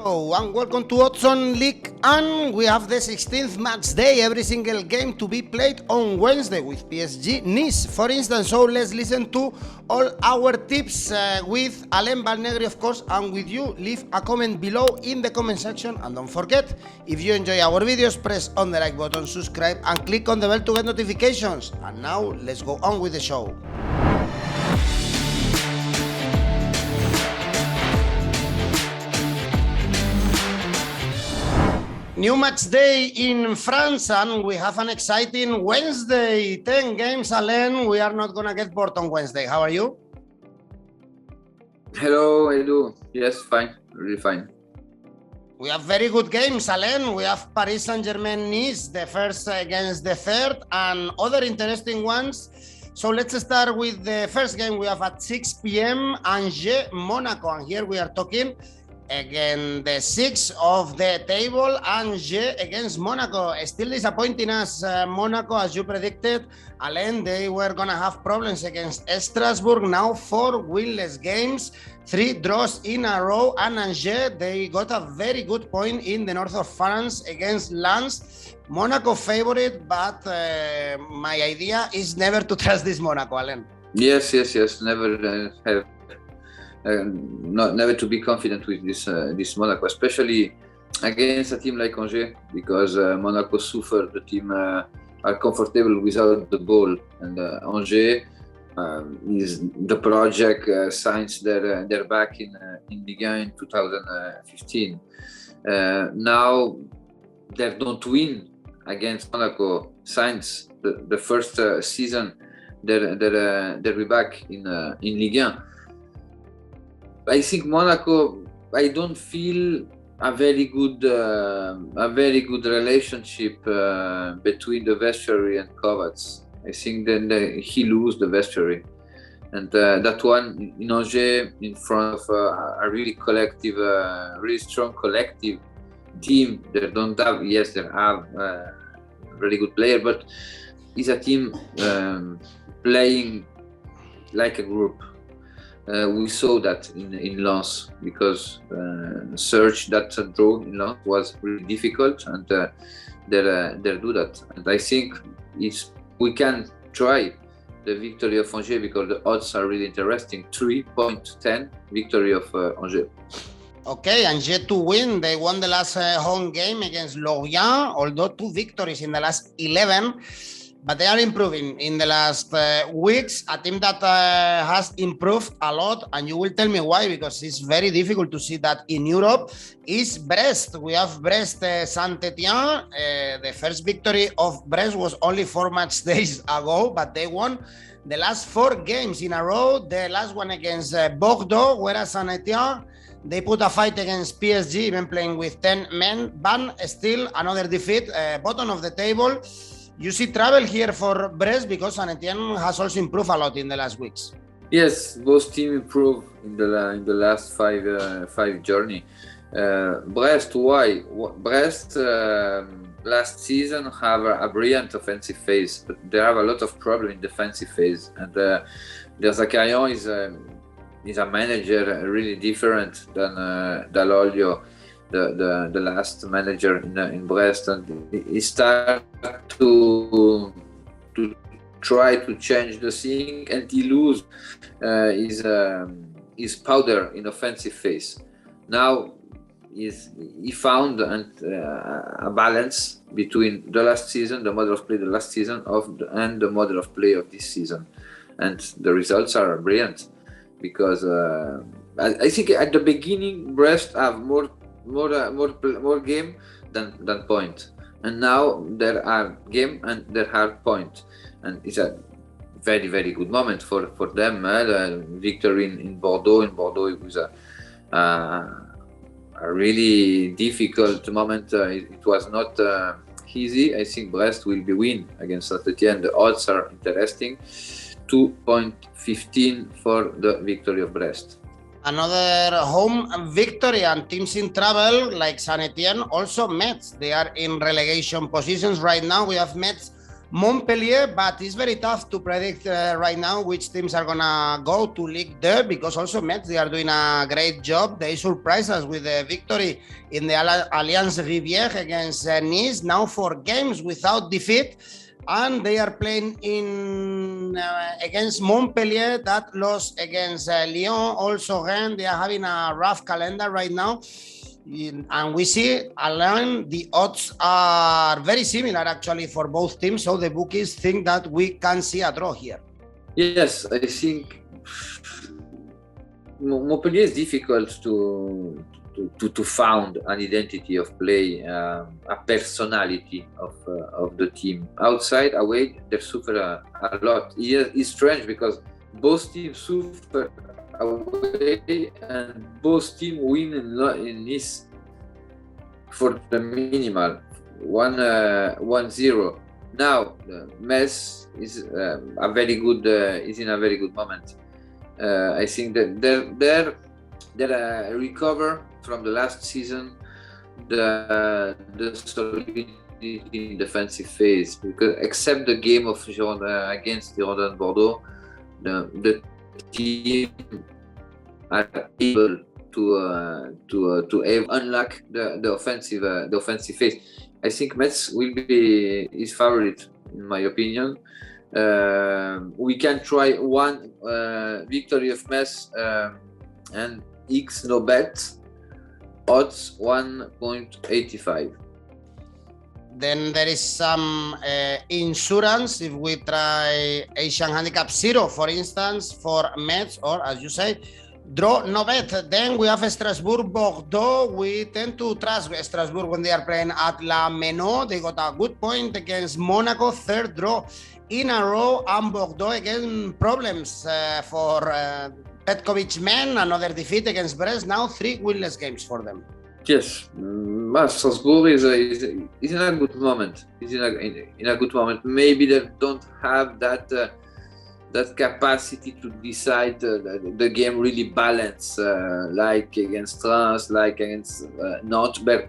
Hello and welcome to Odds on Ligue, and we have the 16th match day, every single game to be played on Wednesday with PSG Nice, for instance. So let's listen to all our tips with Alain Valnegri, of course, and with you. Leave a comment below in the comment section, and don't forget, if you enjoy our videos, press on the like button, subscribe and click on the bell to get notifications. And now let's go on with the show. New match day in France, and we have an exciting Wednesday. 10 games, Alain. We are not going to get bored on Wednesday. How are you? Hello, Edu. Yes, fine. Really fine. We have very good games, Alain. We have Paris Saint-Germain Nice, the first against the third, and other interesting ones. So let's start with the first game. We have at 6 p.m. Angers, Monaco. And here we are talking again the sixth of the table, Angers against Monaco. Still disappointing us, Monaco, as you predicted, Alain. They were gonna have problems against Strasbourg. Now 4 winless games, 3 draws in a row, and Angers, they got a very good point in the north of France against Lens. Monaco favorite, but my idea is never to trust this Monaco, Alain. Yes. Never have. Never to be confident with this Monaco, especially against a team like Angers, because Monaco suffered. The team are comfortable without the ball, and Angers is the project since they're back in Ligue in 2015. Now they don't win against Monaco since the first season. They're back in Ligue. I think Monaco, I don't feel a very good relationship between the vestiary and Kovacs. I think then he lose the vestiary, and that one in Angers, in front of a really collective, really strong collective team. They don't have, yes, they have a really good player, but it's a team playing like a group. We saw that in Lens, because search that draw in Lens was really difficult, and they do that. And I think we can try the victory of Angers, because the odds are really interesting. 3.10 victory of Angers. Okay, Angers to win. They won the last home game against Lorient, although 2 victories in the last 11. But they are improving in the last weeks. A team that has improved a lot, and you will tell me why, because it's very difficult to see that in Europe, is Brest. We have Brest, Saint-Etienne. The first victory of Brest was only 4 match days ago, but they won the last 4 games in a row. The last one against Bordeaux, whereas Saint-Etienne, they put a fight against PSG, even playing with 10 men, but still another defeat, bottom of the table. You see trouble here for Brest, because Saint-Etienne has also improved a lot in the last weeks. Yes, both teams improved in the last five journey. Brest, why? Brest last season have a brilliant offensive phase, but they have a lot of problem in defensive phase. And Zakarian is a manager really different than Dall'Olio, the last manager in Brest, and he started to try to change the thing, and he lose his powder in offensive phase. Now he found a balance between the last season, the model of play the last season and the model of play of this season, and the results are brilliant, because I think at the beginning Brest have more game than point, and now there are game and there are point, and it's a very, very good moment for them. The victory in Bordeaux. In Bordeaux, it was a really difficult moment. It was not easy. I think Brest will be win against Saint-Etienne. The odds are interesting. 2.15 for the victory of Brest. Another home victory, and teams in trouble like Saint-Etienne, also Metz. They are in relegation positions right now. We have Metz Montpellier, but it's very tough to predict right now which teams are gonna go to Ligue 2, because also Metz, they are doing a great job. They surprised us with a victory in the Allianz Rivière against Nice, now 4 games without defeat, and they are playing in against Montpellier that lost against Lyon, also Rennes. They are having a rough calendar right now. And we see, Alain, the odds are very similar actually for both teams. So the bookies think that we can see a draw here. Yes, I think Montpellier is difficult to found an identity of play, a personality of the team. Outside, away, they suffer a lot. It's strange because both teams suffer away and both teams win in Nice for the minimal 1-0. Now Metz is a very good is in a very good moment. I think that they're recover from the last season the solidity in defensive phase, because except the game of against the Bordeaux, the team are able to unlock the offensive phase. I think Metz will be his favorite, in my opinion. We can try one victory of Metz and X no bet, odds 1.85. Then there is some insurance if we try Asian Handicap 0, for instance, for Metz, or as you say, draw no bet. Then we have Strasbourg, Bordeaux. We tend to trust Strasbourg when they are playing at La Menot. They got a good point against Monaco, 3rd draw in a row, and Bordeaux again problems for Petkovic men, another defeat against Brest. Now 3 winless games for them. Yes, Strasbourg is in a good moment. Is in a good moment. Maybe they don't have that capacity to decide the game really balanced, like against Reims, like against Nantes, but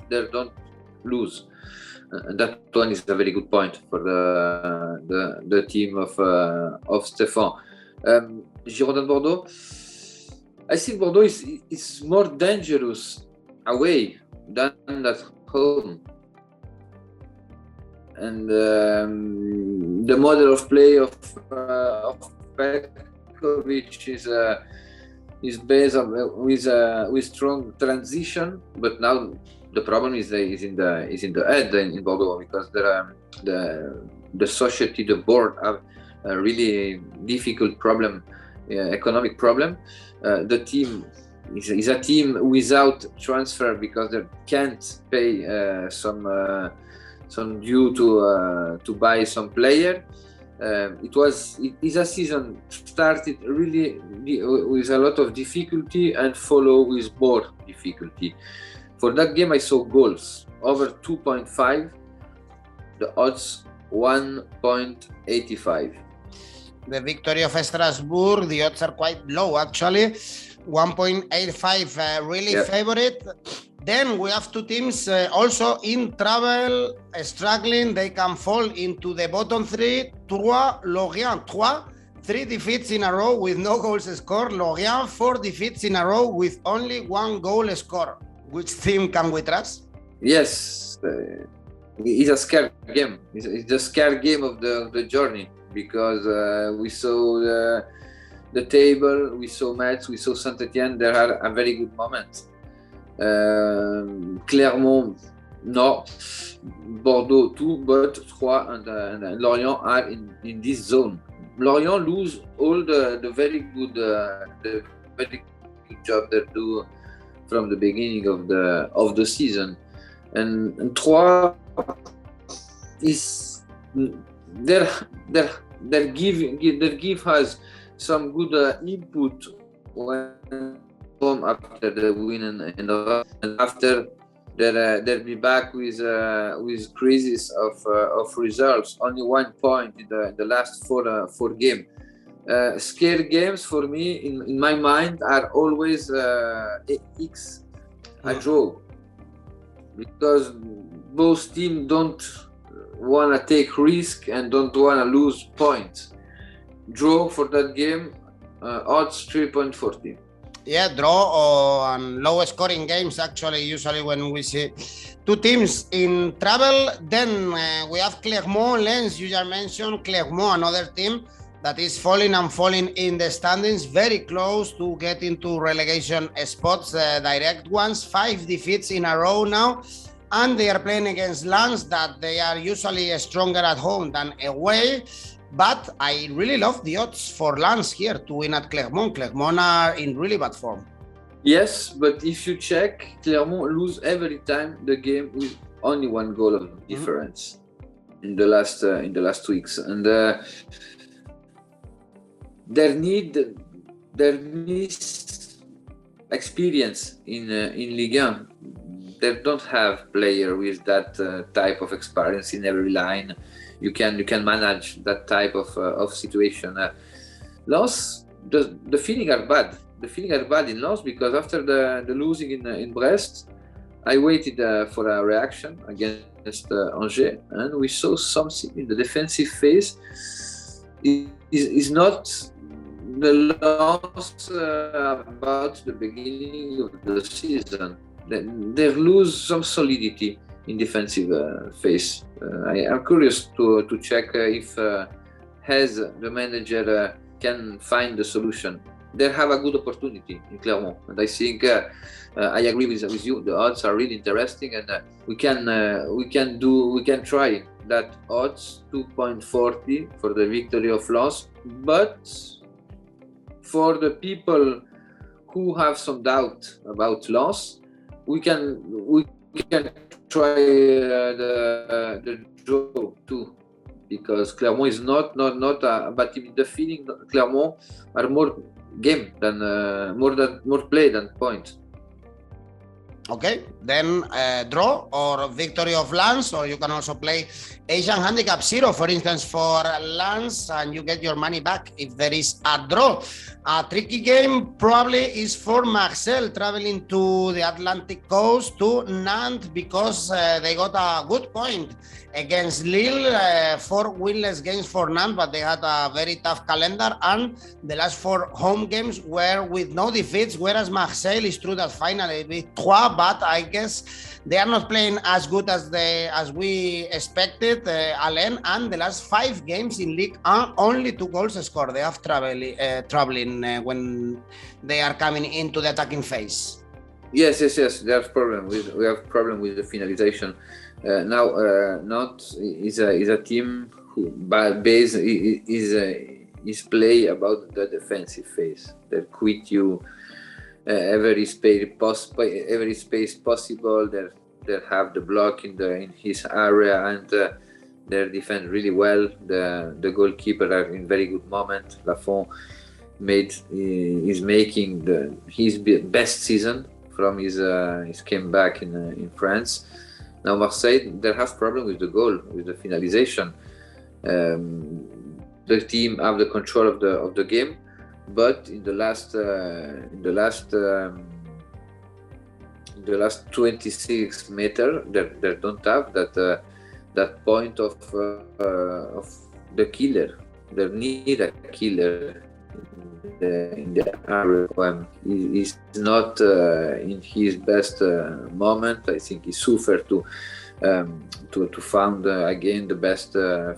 they don't lose. And that one is a very good point for the team of Stéphane. Girondin Bordeaux. I think Bordeaux is more dangerous away than at home, and the model of play of Petkovic is based on with strong transition. But now the problem is in the head in Bordeaux, because the society, the board have a really difficult problem, economic problem. The team is a team without transfer because they can't pay some due to buy some player. It is a season started really with a lot of difficulty and follow with more difficulty. For that game, I saw goals over 2.5. The odds 1.85. The victory of Strasbourg, the odds are quite low actually. 1.85 really favorite. Then we have 2 teams also in trouble, struggling. They can fall into the bottom 3. Lorient, 3 defeats in a row with no goals scored. Lorient, 4 defeats in a row with only 1 goal scored. Which team can we trust? Yes, it's a scary game. It's the scary game of the journey, because we saw the table, we saw Metz, we saw Saint-Etienne. They had a very good moment. Clermont, no. Bordeaux, 2, but 3 and Lorient are in this zone. Lorient lose all the very good job they do from the beginning of the season, and 3 is they give us some good input when after the win and after they'll be back with crisis of results. Only 1 point in the last 4 games. Scare games for me in my mind are always X, a draw, because both teams don't want to take risk and don't want to lose points. Draw for that game, odds 3.40. Yeah, draw and low scoring games actually usually when we see two teams in trouble. Then we have Clermont, Lens, you just mentioned Clermont, another team that is falling in the standings, very close to get into relegation spots, direct ones, 5 defeats in a row now. And they are playing against Lens that they are usually stronger at home than away. But I really love the odds for Lens here to win at Clermont. Clermont are in really bad form. Yes, but if you check, Clermont lose every time the game with only 1 goal of difference in the last weeks, and their experience in Ligue. They don't have player with that type of experience in every line. You can manage that type of situation. Loss, the feeling are bad. The feeling are bad in loss because after the losing in Brest, I waited for a reaction against Angers, and we saw something in the defensive phase. Is not the loss about the beginning of the season. They lose some solidity in defensive phase. I am curious to check if Hez, the manager, can find the solution. They have a good opportunity in Clermont, and I think I agree with you. The odds are really interesting, and we can try that odds 2.40 for the victory of loss. But for the people who have some doubt about loss, we can try the draw too, because Clermont is not but the feeling Clermont are more game than more play than points. Okay, then draw or victory of Lens, or you can also play Asian Handicap 0, for instance, for Lens, and you get your money back if there is a draw. A tricky game probably is for Marseille, traveling to the Atlantic coast to Nantes, because they got a good point against Lille, 4 winless games for Nantes, but they had a very tough calendar, and the last 4 home games were with no defeats, whereas Marseille is true that finally with 3, but I guess they are not playing as good as we expected, Alain, and the last 5 games in Ligue 1, only 2 goals scored. They have troubling when they are coming into the attacking phase. Yes. There's we have problem with the finalization. Now Nantes is a team who base is play about the defensive phase. They quit you every space possible. They have the block in his area, and they defend really well. The goalkeeper are in very good moment. Lafont is making his best season from his comeback in France. Now Marseille, they have problem with the goal, with the finalization. The team have the control of the game, but in the last 26 meters, they don't have that point of the killer. They need a killer in the area. He's not in his best moment. I think he suffered to found again the best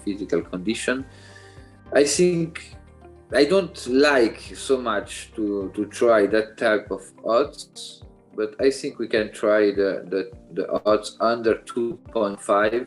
physical condition. I think I don't like so much to try that type of odds, but I think we can try the odds under 2.5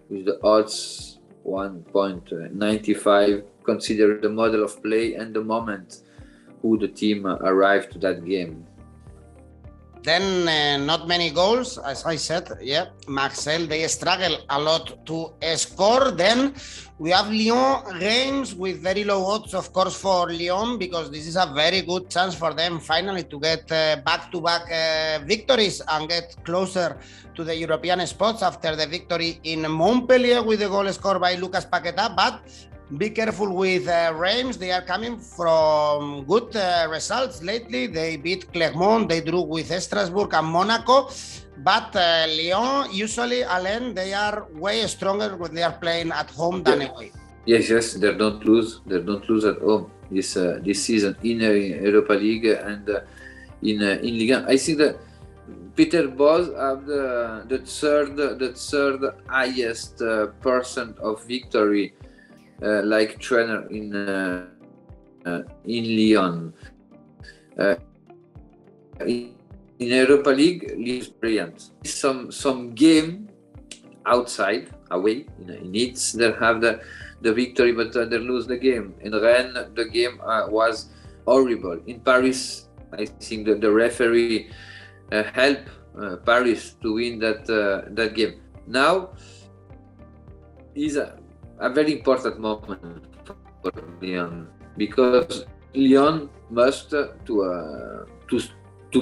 with the odds 1.95. Consider the model of play and the moment who the team arrived to that game. Then not many goals, as I said. Yeah, Marseille, they struggle a lot to score. Then we have Lyon, Reims with very low odds, of course, for Lyon, because this is a very good chance for them finally to get back-to-back victories and get closer to the European spots after the victory in Montpellier with the goal scored by Lucas Paquetá. But Be careful with Reims. They are coming from good results lately. They beat Clermont. They drew with Strasbourg and Monaco. But Lyon, usually, Alain, they are way stronger when they are playing at home than away. Yes, they don't lose. They don't lose at home this season in Europa League and in Ligue. I think that Peter Bosz have the third highest percent of victory like trainer in Lyon. In Europa League, Lille is brilliant. Some game outside, away in Metz, they have the victory, but they lose the game. In Rennes, the game was horrible. In Paris, I think that the referee helped Paris to win that game. Now is a very important moment for Lyon, because Lyon must to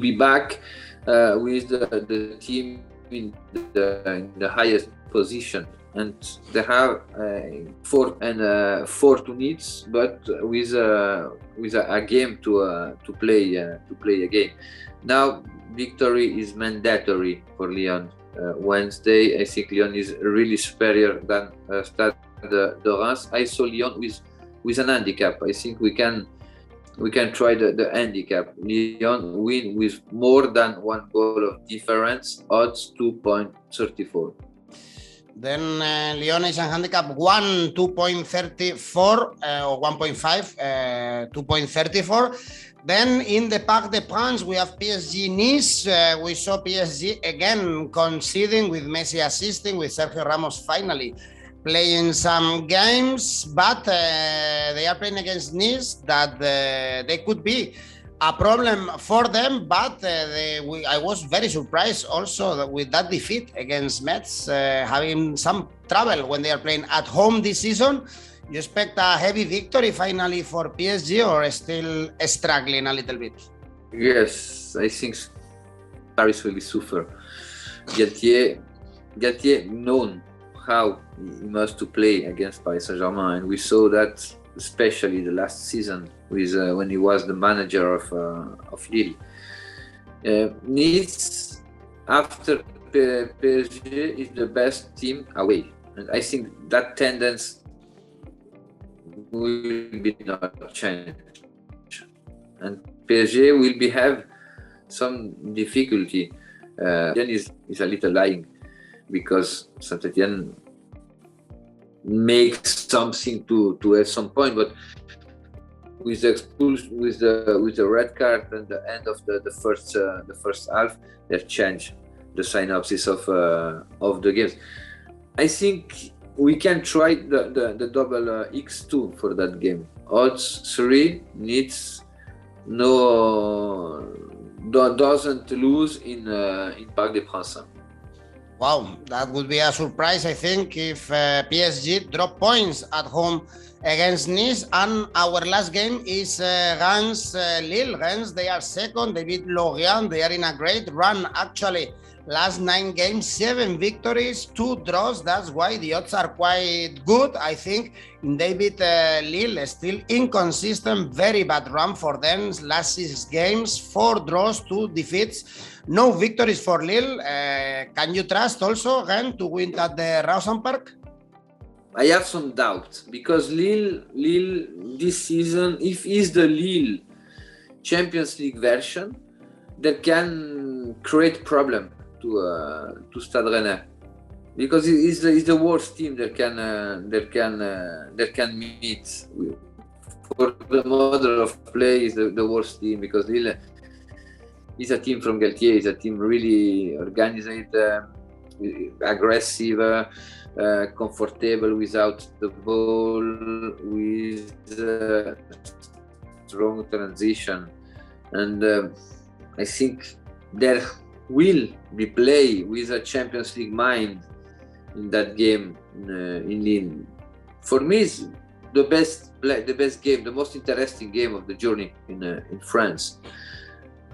be back with the team in the highest position, and they have 4 to needs, but with a game to play again. Now victory is mandatory for Lyon. Wednesday, I think Lyon is really superior than Stade de Reims. I saw Lyon with an handicap. I think we can try the handicap. Lyon win with more than 1 goal of difference, odds 2.34. Then Lyon is a handicap 1, 2.34 or 1.5, 2.34. Then in the Parc des Princes, we have PSG Nice. We saw PSG again conceding with Messi assisting, with Sergio Ramos finally playing some games, but they are playing against Nice that they could be a problem for them. But I was very surprised also with that defeat against Metz, having some trouble when they are playing at home this season. You expect a heavy victory finally for PSG, or still struggling a little bit? Yes, I think Paris will suffer. Galtier known how he must to play against Paris Saint-Germain, and we saw that especially the last season with when he was the manager of Lille. Nice, after PSG, is the best team away, and I think that tendency will be not changed, and PSG will have some difficulty. Then is a little lying, because Saint-Etienne makes something to at some point, but with the expulsion, with the red card and the end of the first half, they've changed the synopsis of the games. I think we can try the double X2 for that game. Odds 3 needs doesn't lose in Parc des Princes. Wow, that would be a surprise, I think, if PSG drop points at home against Nice. And our last game is Reims Lille. Reims, they are second. They beat Lorient. They are in a great run, actually. Last 9 games, 7 victories, 2 draws. That's why the odds are quite good, I think. They beat Lille, still inconsistent, very bad run for them. Last 6 games, 4 draws, 2 defeats. No victories for Lille. Can you trust also Rennes to win at the Rawson Park? I have some doubt, because Lille this season, if it's the Lille Champions League version, that can create problem to Stade Rennais, because it's the worst team that can meet. For the model of play is the worst team, because Lille is a team from Galtier, is a team really organized, aggressive, comfortable without the ball, with strong transition, and I think there will be play with a Champions League mind in that game in Lille. For me, it's the best game, the most interesting game of the journey in France.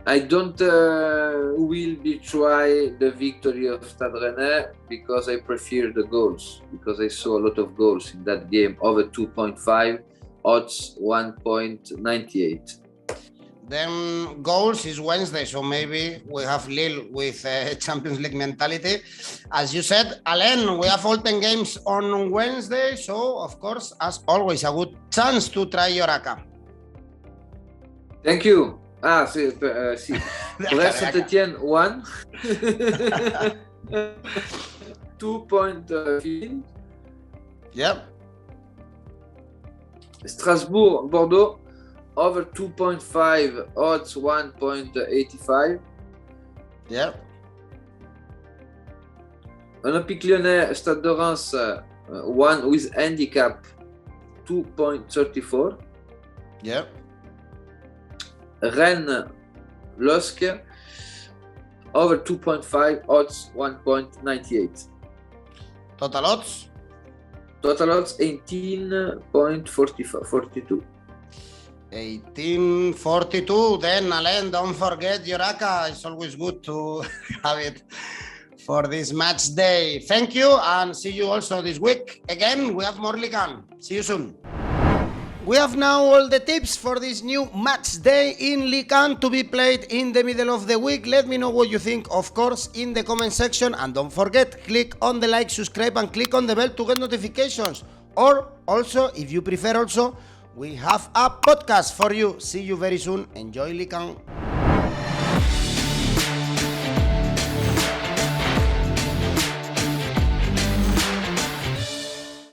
I don't will be try the victory of Stade Rennais because I prefer the goals, because I saw a lot of goals in that game, over 2.5, odds 1.98. Then goals is Wednesday, so maybe we have Lille with Champions League mentality. As you said, Alain, we have all 10 games on Wednesday, so of course, as always, a good chance to try your ACCA. Thank you. Sí. Brest Saint-Etienne 1. 2.15. Yep. Strasbourg, Bordeaux, over 2.5, odds 1.85. Yep. Olympique Lyonnais, Stade de Reims, 1 with handicap 2.34. Yep. Rennes, LOSC, over 2.5, odds 1.98. Total odds? Total odds 18.42. 1842. Then, Alain, don't forget your ACCA. It's always good to have it for this match day. Thank you, and see you also this week. Again, we have more Ligue 1. See you soon. We have now all the tips for this new match day in Ligue 1 to be played in the middle of the week. Let me know what you think, of course, in the comment section. And don't forget, click on the like, subscribe, and click on the bell to get notifications. Or also, if you prefer also, we have a podcast for you. See you very soon. Enjoy Ligue 1.